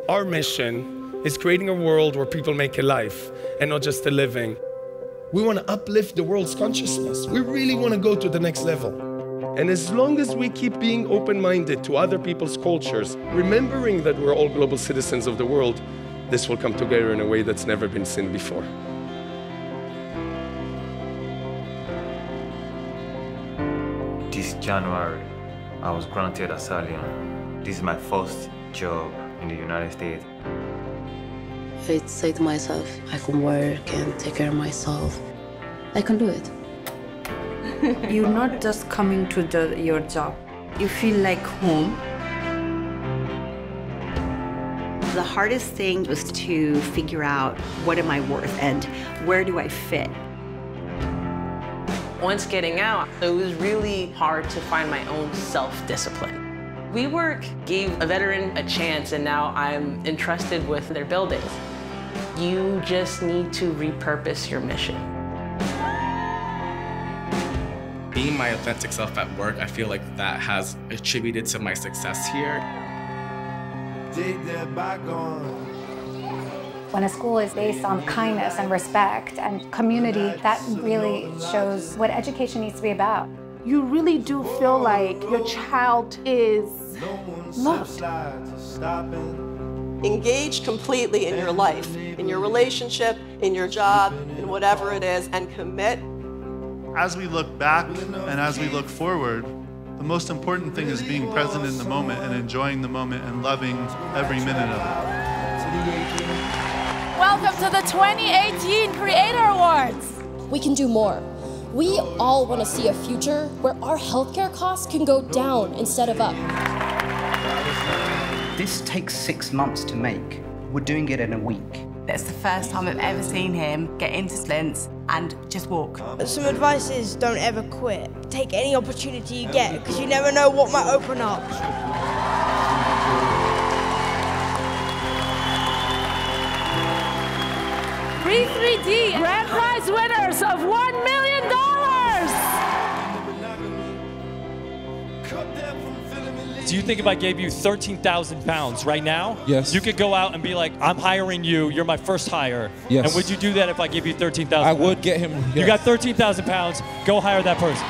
Our mission is creating a world where people make a life and not just a living. We want to uplift the world's consciousness. We really want to go to the next level. And as long as we keep being open-minded to other people's cultures, remembering that we're all global citizens of the world, this will come together in a way that's never been seen before. This January, I was granted asylum. This is my first job in the United States. I say to myself, I can work and take care of myself. I can do it. You're not just coming to your job. You feel like home. The hardest thing was to figure out what am I worth and where do I fit. Once getting out, it was really hard to find my own self-discipline. WeWork gave a veteran a chance, and now I'm entrusted with their buildings. You just need to repurpose your mission. Being my authentic self at work, I feel like that has attributed to my success here. When a school is based on kindness and respect and community, that really shows what education needs to be about. You really do feel like your child is loved. Engage completely in your life, in your relationship, in your job, in whatever it is, and commit. As we look back and as we look forward, the most important thing is being present in the moment and enjoying the moment and loving every minute of it. Welcome to the 2018 Creator Awards. We can do more. We all want to see a future where our healthcare costs can go down instead of up. This takes 6 months to make. We're doing it in a week. That's the first time I've ever seen him get into splints and just walk. Some advice is don't ever quit. Take any opportunity you get, because you never know what might open up. B3D grand prize winners of $1 million. Do you think if I gave you 13,000 pounds right now, yes, you could go out and be like, I'm hiring you, you're my first hire? Yes. And would you do that if I give you 13,000 I pounds? would get him. Yes. You got 13,000 pounds, go hire that person.